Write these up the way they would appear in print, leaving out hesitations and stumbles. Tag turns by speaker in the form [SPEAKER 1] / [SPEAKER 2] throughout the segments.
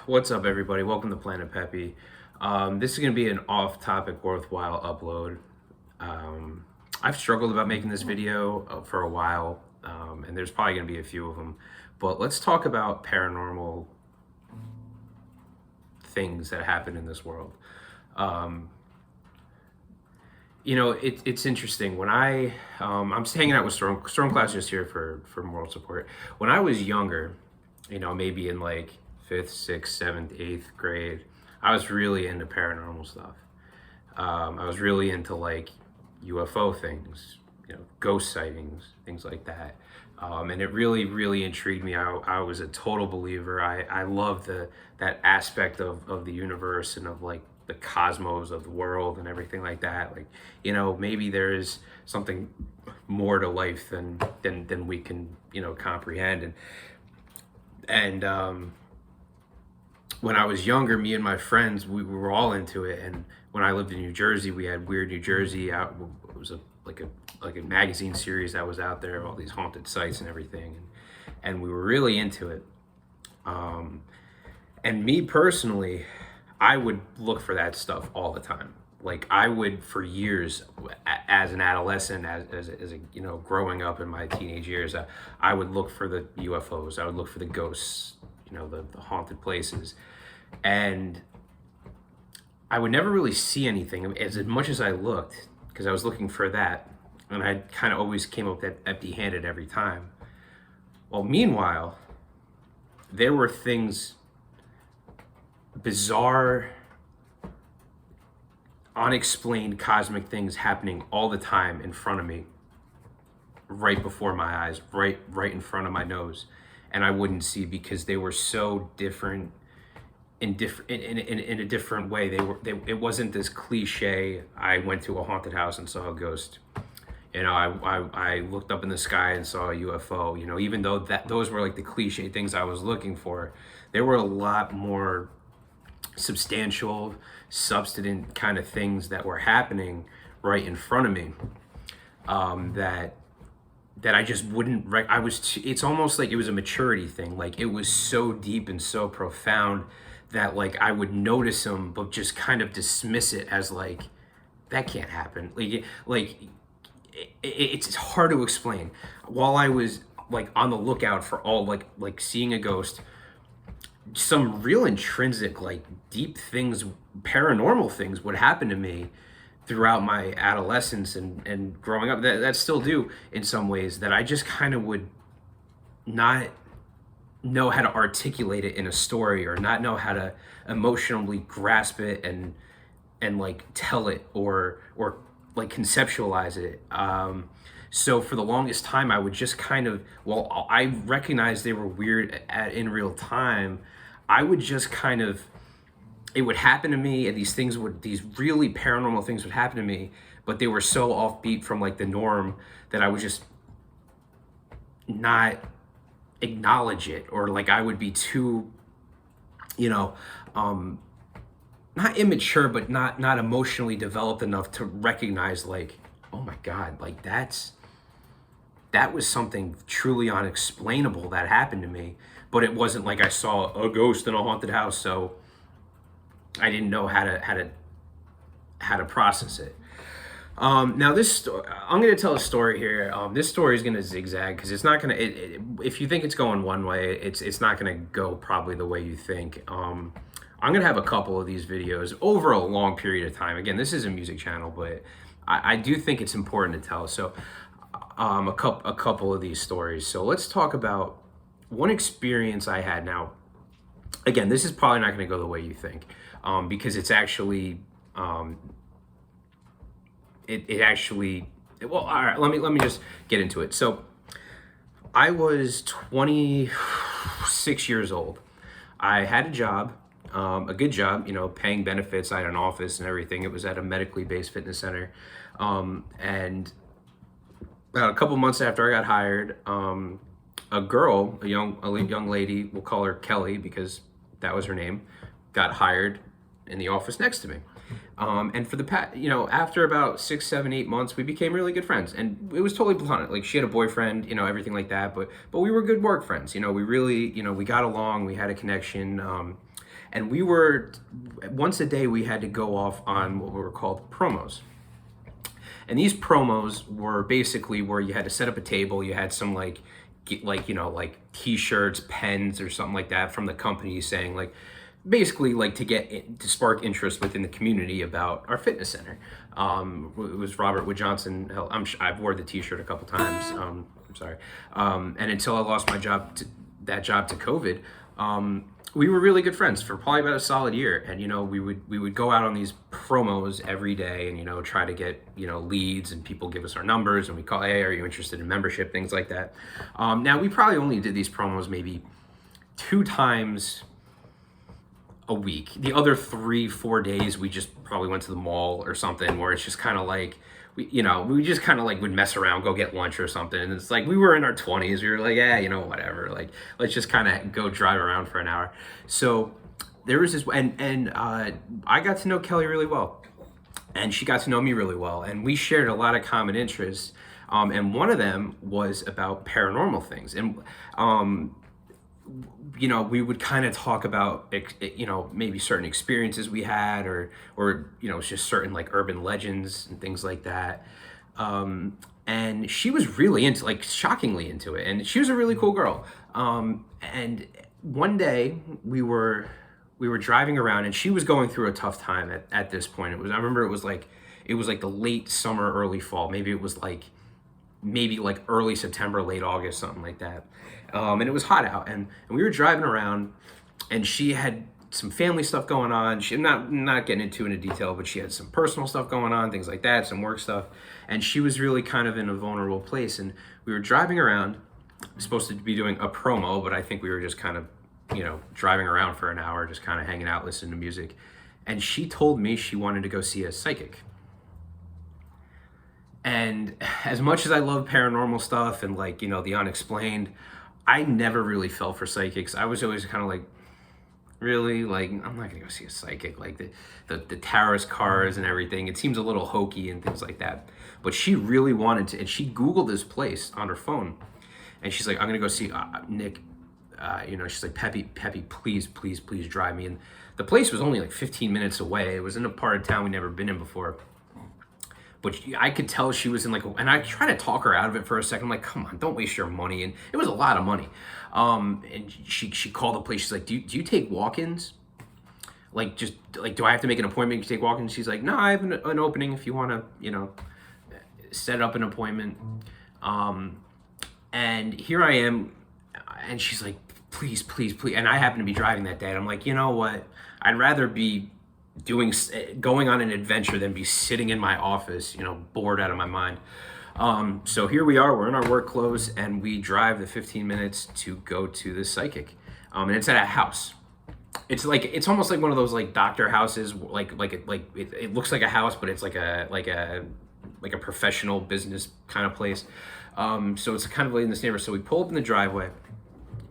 [SPEAKER 1] What's up, everybody? Welcome to Planet-Pepe. This is going to be an off-topic, worthwhile upload. I've struggled about making this video for a while, and there's probably going to be a few of them. But let's talk about paranormal things that happen in this world. It's interesting. When I'm just hanging out with Storm Class just here for moral support. When I was younger, maybe in like fifth, sixth, seventh, eighth grade, I was really into paranormal stuff. I was really into like UFO things, ghost sightings, things like that. And it really, really intrigued me. I was a total believer. I love that aspect of the universe and of like the cosmos of the world and everything like that. Like, maybe there is something more to life than we can, comprehend. And when I was younger, me and my friends, we were all into it. And when I lived in New Jersey, we had Weird New Jersey out. It was like a magazine series that was out there of all these haunted sites and everything. And we were really into it. And me personally, I would look for that stuff all the time. Like I would for years, as an adolescent, as a growing up in my teenage years, I would look for the UFOs. I would look for the ghosts, the haunted places, and I would never really see anything as much as I looked, because I was looking for that, and I kind of always came up empty-handed every time. Well, meanwhile, there were things, bizarre, unexplained cosmic things happening all the time in front of me, right before my eyes, right in front of my nose, and I wouldn't see because they were so different in a different way. It wasn't this cliche, I went to a haunted house and saw a ghost. I looked up in the sky and saw a UFO. Even though those were like the cliche things I was looking for, there were a lot more substantial, substantive kind of things that were happening right in front of me, that I just wouldn't it's almost like it was a maturity thing. Like it was so deep and so profound that like I would notice them but just kind of dismiss it as like, that can't happen. It's hard to explain. While I was like on the lookout for all like seeing a ghost, some real intrinsic, like deep things, paranormal things would happen to me throughout my adolescence and growing up, that still do in some ways, that I just kind of would not know how to articulate it in a story, or not know how to emotionally grasp it and like tell it or like conceptualize it. So for the longest time, I would just kind of, well, I recognized they were weird in real time. I would just kind of, it would happen to me, and these really paranormal things would happen to me, but they were so offbeat from like the norm that I would just not acknowledge it, or like I would be too, not immature, but not emotionally developed enough to recognize like, oh my God, like that was something truly unexplainable that happened to me. But it wasn't like I saw a ghost in a haunted house, so I didn't know how to process it. Now I'm going to tell a story here. This story is going to zigzag, because it's not going to. If you think it's going one way, it's not going to go probably the way you think. I'm going to have a couple of these videos over a long period of time. Again, this is a music channel, but I do think it's important to tell. So a couple of these stories. So let's talk about one experience I had. Now, again, this is probably not going to go the way you think, because it's actually, it actually, well, all right, let me just get into it. So I was 26 years old. I had a job, a good job, paying benefits. I had an office and everything. It was at a medically based fitness center. And about a couple months after I got hired, a young lady, we'll call her Kelly because that was her name, got hired in the office next to me. And for the past, after about 6, 7, 8 months, we became really good friends, and it was totally platonic. Like, she had a boyfriend, everything like that, but we were good work friends. We really, we got along, we had a connection, and we were once a day we had to go off on what were called promos. And these promos were basically where you had to set up a table, you had some like t-shirts, pens, or something like that from the company saying like, basically like to spark interest within the community about our fitness center. It was Robert Wood Johnson. I've wore the t-shirt a couple times. I'm sorry. And until I lost my job to COVID, we were really good friends for probably about a solid year. And, we would go out on these promos every day and, try to get, leads, and people give us our numbers, and we call, hey, are you interested in membership? Things like that. Now we probably only did these promos maybe 2 times a week. The other 3, 4 days, we just probably went to the mall or something, where it's just kind of like, we just kind of like would mess around, go get lunch or something. And it's like, we were in our 20s. We were like, yeah, whatever. Like, let's just kind of go drive around for an hour. So there was this, and I got to know Kelly really well, and she got to know me really well. And we shared a lot of common interests. And one of them was about paranormal things. And, we would kind of talk about, maybe certain experiences we had, or just certain like urban legends and things like that. And she was really into, like, shockingly into it. And she was a really cool girl. And one day we were driving around, and she was going through a tough time at this point. I remember it was like the late summer, early fall. Maybe it was like early September, late August, something like that. And it was hot out, and we were driving around, and she had some family stuff going on. She not getting into it in detail, but she had some personal stuff going on, things like that, some work stuff, and she was really kind of in a vulnerable place. And we were driving around, supposed to be doing a promo, but I think we were just kind of, driving around for an hour, just kind of hanging out, listening to music. And she told me she wanted to go see a psychic. And as much as I love paranormal stuff and, like, the unexplained, I never really fell for psychics. I was always kind of like, really? Like, I'm not gonna go see a psychic. Like, the tarot cards and everything, it seems a little hokey and things like that. But she really wanted to, and she Googled this place on her phone. And she's like, I'm gonna go see Nick. She's like, Pepe, please drive me. And the place was only like 15 minutes away. It was in a part of town we'd never been in before. But I could tell she was in like, and I tried to talk her out of it for a second. I'm like, come on, don't waste your money. And it was a lot of money. And she called the place. She's like, do you take walk-ins? Like, just like, do I have to make an appointment to take walk-ins? She's like, no, I have an opening if you want to, set up an appointment. And here I am. And she's like, please. And I happen to be driving that day. And I'm like, you know what? I'd rather be going on an adventure than be sitting in my office, bored out of my mind. So here we are, we're in our work clothes, and we drive the 15 minutes to go to the psychic. And it's at a house. It's almost like one of those like doctor houses, it looks like a house, but it's like a professional business kind of place. So it's kind of like in this neighborhood. So we pull up in the driveway,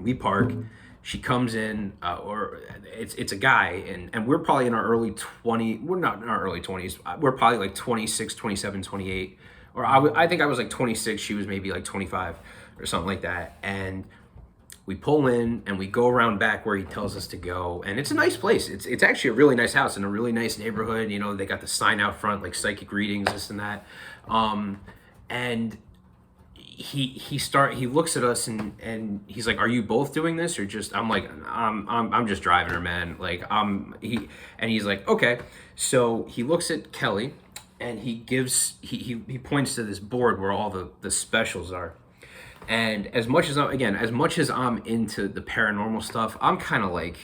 [SPEAKER 1] we park. She comes in, or it's a guy, and we're probably in our early 20s. We're not in our early 20s. We're probably like 26, 27, 28. Or I think I was like 26. She was maybe like 25 or something like that. And we pull in, and we go around back where he tells us to go. And it's a nice place. It's actually a really nice house in a really nice neighborhood. They got the sign out front, like psychic readings, this and that. And he looks at us, and he's like, are you both doing this, or just? I'm like, I'm just driving her, man. Like, he's like, okay. So he looks at Kelly, and he points to this board where all the specials are. And as much as I'm into the paranormal stuff, I'm kind of like,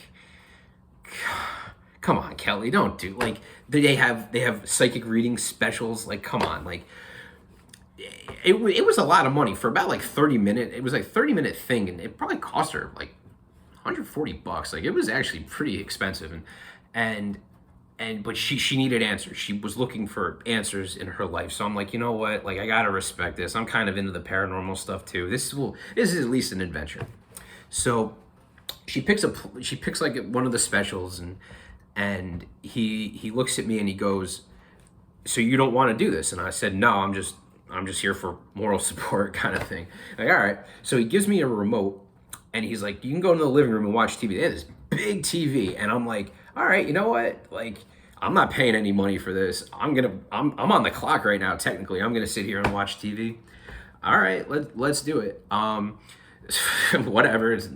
[SPEAKER 1] come on, Kelly, don't do, like, they have psychic reading specials. Like, come on, like. It was a lot of money for about like 30-minute. It was like 30-minute thing, and it probably cost her like $140. Like, it was actually pretty expensive, but she needed answers. She was looking for answers in her life. So I'm like, you know what? Like, I gotta respect this. I'm kind of into the paranormal stuff too. This is at least an adventure. So she picks like one of the specials, and And he looks at me and he goes, "So you don't want to do this?" And I said, "No, I'm just here for moral support," kind of thing. Like, all right. So he gives me a remote and he's like, "You can go into the living room and watch TV." They have this big TV, and I'm like, "All right, you know what? Like, I'm not paying any money for this. I'm on the clock right now. Technically, I'm gonna sit here and watch TV. All right, let's do it. Whatever. It's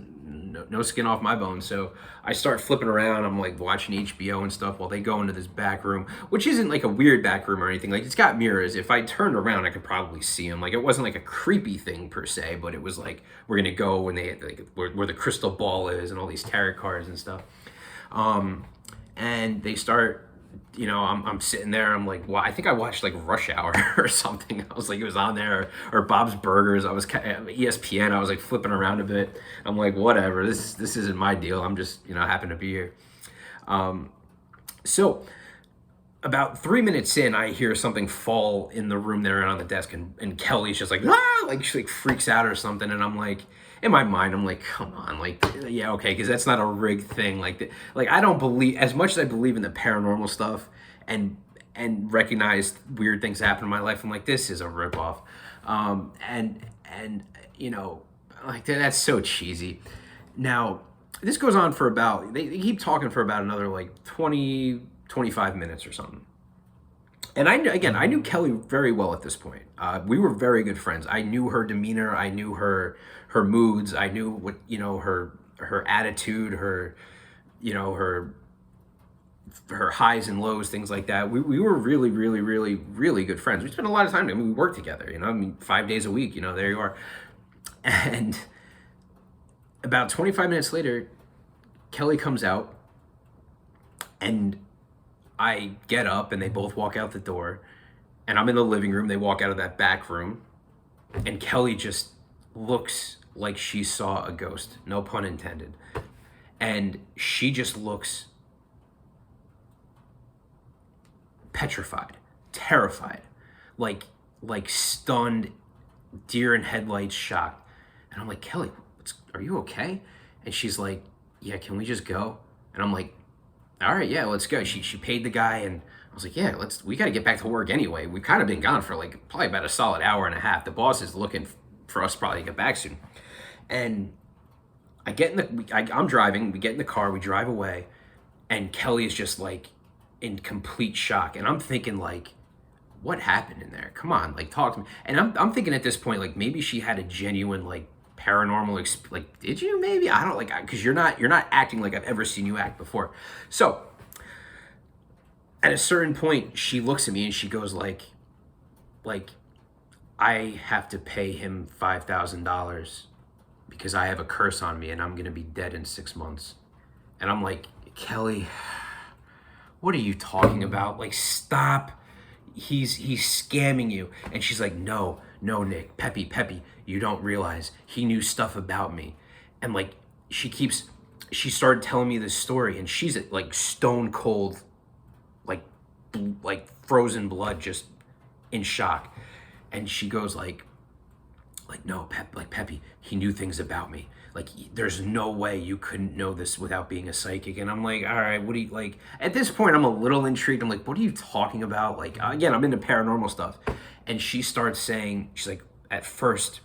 [SPEAKER 1] no skin off my bones." So I start flipping around. I'm like watching HBO and stuff while they go into this back room, which isn't like a weird back room or anything. Like, it's got mirrors. If I turned around, I could probably see them. Like, it wasn't like a creepy thing per se, but it was like, we're gonna go when they like where the crystal ball is and all these tarot cards and stuff. And they start, I'm sitting there. I'm like, well, I think I watched like Rush Hour or something. I was like, it was on there, or Bob's Burgers. I was ESPN. I was like flipping around a bit. I'm like, whatever. This isn't my deal. I'm just happen to be here. So about 3 minutes in, I hear something fall in the room there on the desk, and Kelly's just like, ah, like she like freaks out or something, and I'm like, in my mind, I'm like, come on, like, yeah, okay, because that's not a rigged thing. Like I don't believe, as much as I believe in the paranormal stuff and recognize weird things happen in my life, I'm like, this is a ripoff, and like that's so cheesy. Now this goes on for about, they keep talking for about another like 25 minutes or something. And I knew Kelly very well at this point. We were very good friends. I knew her demeanor. I knew her moods. I knew what, her attitude, her highs and lows, things like that. We were really, really, really, really good friends. We spent a lot of time. I mean, we worked together. 5 days a week. There you are. And about 25 minutes later, Kelly comes out, and I get up and they both walk out the door, and I'm in the living room. They walk out of that back room, and Kelly just looks like she saw a ghost, no pun intended. And she just looks petrified, terrified, like stunned, deer in headlights, shocked. And I'm like, "Kelly, are you okay?" And she's like, "Yeah, can we just go?" And I'm like, "All right, yeah, let's go." She paid the guy, and I was like, "Yeah, we got to get back to work anyway. We've kind of been gone for like probably about a solid hour and a half. The boss is looking for us probably to get back soon." And I'm driving. We get in the car. We drive away, and Kelly is just like in complete shock. And I'm thinking like, what happened in there? Come on, like talk to me. And I'm thinking at this point, like, maybe she had a genuine like paranormal like, did you? Maybe, I don't, like, because you're not acting like I've ever seen you act before. So at a certain point, she looks at me and she goes like I have to pay him $5,000 because I have a curse on me and I'm gonna be dead in 6 months. And I'm like, "Kelly, what are you talking about? Like, stop. He's scamming you." And she's like, no, Nick, Pepe, you don't realize he knew stuff about me. And like, she started telling me this story, and she's like stone cold, like frozen blood, just in shock. And she goes like, "No, Pepe, he knew things about me. Like, there's no way you couldn't know this without being a psychic." And I'm like, all right, what do you, like, at this point, I'm a little intrigued. I'm like, what are you talking about? Like, again, I'm into paranormal stuff. And she starts saying, she's like, at first,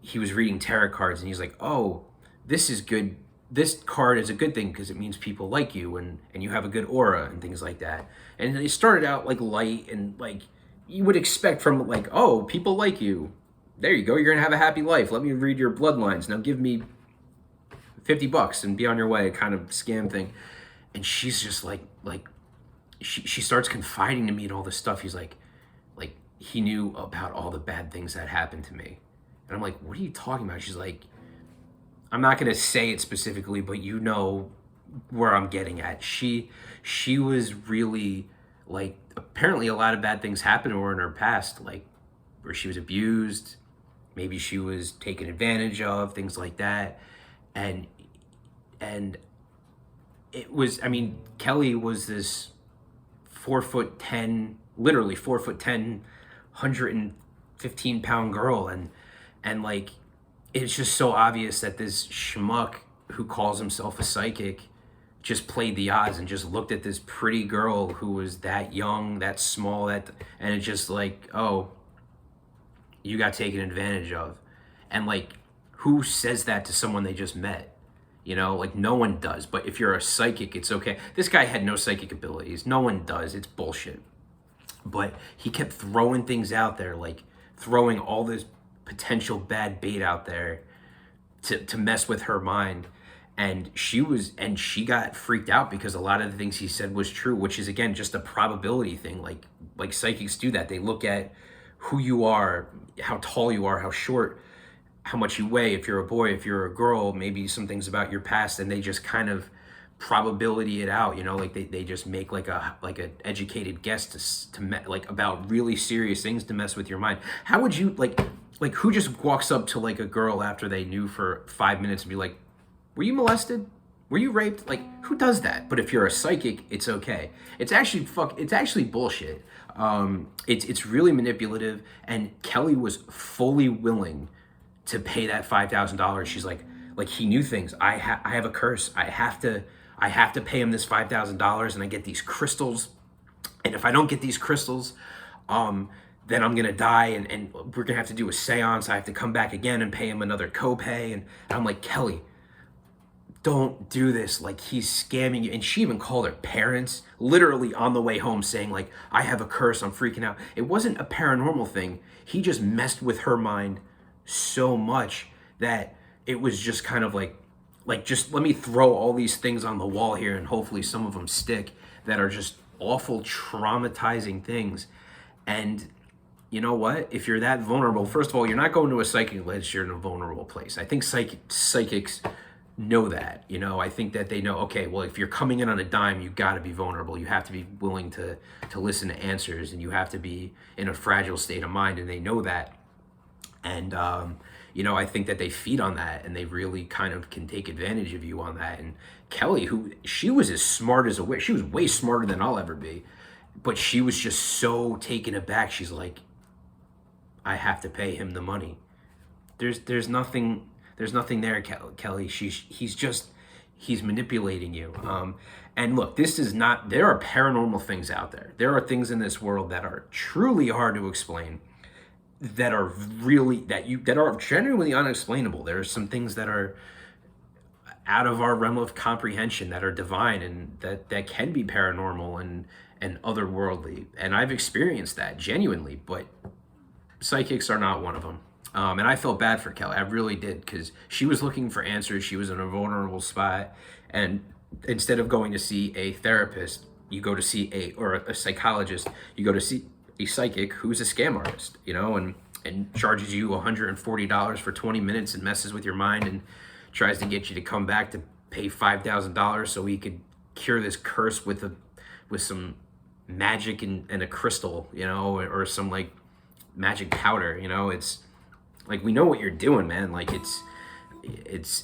[SPEAKER 1] he was reading tarot cards, and he's like, "Oh, this is good. This card is a good thing because it means people like you, and you have a good aura and things like that." And it started out like light, and like you would expect from like, "Oh, people like you. There you go. You're going to have a happy life. Let me read your bloodlines. Now give me $50 and be on your way," kind of scam thing. And she's just like she starts confiding to me and all this stuff. He's like he knew about all the bad things that happened to me. And I'm like, "What are you talking about?" She's like, I'm not going to say it specifically, but you know where I'm getting at. She was really like, apparently a lot of bad things happened to her in her past, like where she was abused, maybe she was taken advantage of, things like that. And it was, I mean, Kelly was this 4'10", literally 4'10", 115-pound girl, and like, it's just so obvious that this schmuck who calls himself a psychic just played the odds and just looked at this pretty girl who was that young, that small, and it's just like, oh, you got taken advantage of. And like, who says that to someone they just met? You know, like no one does. But if you're a psychic, it's okay. This guy had no psychic abilities. No one does. It's bullshit. But he kept throwing things out there, like throwing all this potential bad bait out there to mess with her mind. And she got freaked out because a lot of the things he said was true, which is again just a probability thing. Like psychics do that. They look at who you are, how tall you are, how short, how much you weigh, if you're a boy, if you're a girl, maybe some things about your past, and they just kind of probability it out, you know, like they just make like an educated guess like about really serious things to mess with your mind. How would you like who just walks up to like a girl after they knew for 5 minutes and be like, were you molested? Were you raped? Like, who does that? But if you're a psychic, it's okay. It's actually bullshit. It's really manipulative, and Kelly was fully willing to pay that $5,000. She's like he knew things. I have a curse. I have to pay him this $5,000, and I get these crystals. And if I don't get these crystals, then I'm gonna die, and we're gonna have to do a seance. I have to come back again and pay him another copay. And I'm like, Kelly, don't do this. Like, he's scamming you. And she even called her parents literally on the way home saying like, I have a curse, I'm freaking out. It wasn't a paranormal thing. He just messed with her mind so much that it was just kind of like just let me throw all these things on the wall here and hopefully some of them stick, that are just awful, traumatizing things. And you know what? If you're that vulnerable, first of all, you're not going to a psychic unless you're in a vulnerable place. I think psychics know that, you know. I think that they know, okay, well, if you're coming in on a dime, you got to be vulnerable. You have to be willing to listen to answers, and you have to be in a fragile state of mind, and they know that. And you know, I think that they feed on that, and they really kind of can take advantage of you on that. And Kelly, she was as smart as a witch. She was way smarter than I'll ever be, but she was just so taken aback. She's like, I have to pay him the money. There's nothing there, Kelly. He's manipulating you. And look, there are paranormal things out there. There are things in this world that are truly hard to explain, that are genuinely unexplainable. There are some things that are out of our realm of comprehension, that are divine, and that can be paranormal and otherworldly. And I've experienced that genuinely, but psychics are not one of them. And I felt bad for Kelly. I really did, because she was looking for answers. She was in a vulnerable spot. And instead of going to see a therapist, you go to see a psychologist, you go to see a psychic who's a scam artist, you know, and charges you $140 for 20 minutes and messes with your mind and tries to get you to come back to pay $5,000 so he could cure this curse with some magic and a crystal, you know, or some like magic powder, you know. It's like, we know what you're doing, man. Like it's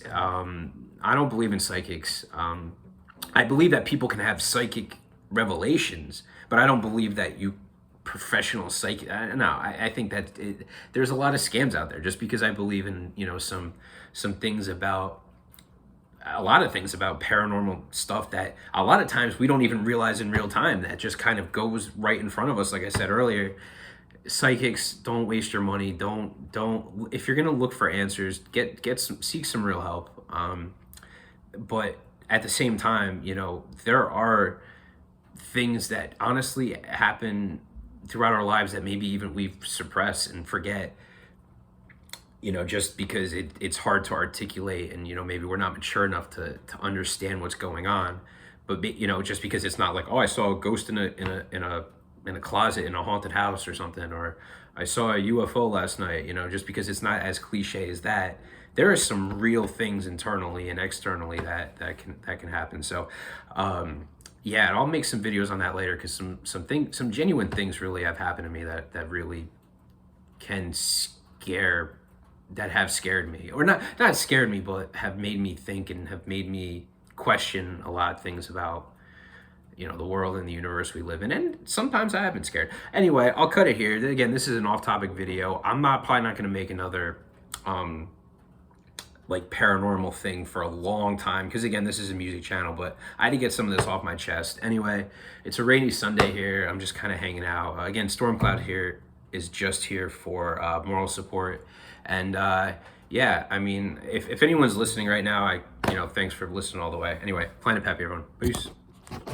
[SPEAKER 1] I don't believe in psychics. I believe that people can have psychic revelations, but I don't believe that professional psychic. I think that there's a lot of scams out there. Just because I believe in, you know, some things about, a lot of things about paranormal stuff that a lot of times we don't even realize in real time, that just kind of goes right in front of us. Like I said earlier, psychics, don't waste your money. Don't if you're gonna look for answers, seek some real help. But at the same time, you know, there are things that honestly happen throughout our lives that maybe even we suppress and forget, you know, just because it's hard to articulate, and, you know, maybe we're not mature enough to understand what's going on. But, you know, just because it's not like, oh, I saw a ghost in a closet in a haunted house or something, or I saw a UFO last night, you know, just because it's not as cliche as that, there are some real things internally and externally that can happen. So, yeah, and I'll make some videos on that later, because some genuine things really have happened to me that really have scared me, or not scared me, but have made me think and have made me question a lot of things about, you know, the world and the universe we live in. And sometimes I have been scared. Anyway, I'll cut it here. Again, this is an off-topic video. I'm probably not going to make another like paranormal thing for a long time, because again, this is a music channel, but I had to get some of this off my chest. Anyway, it's a rainy Sunday here. I'm just kind of hanging out. Again, Storm Cloud here is just here for moral support. And yeah, I mean, if anyone's listening right now, thanks for listening all the way. Anyway, Planet-Pepe, everyone. Peace.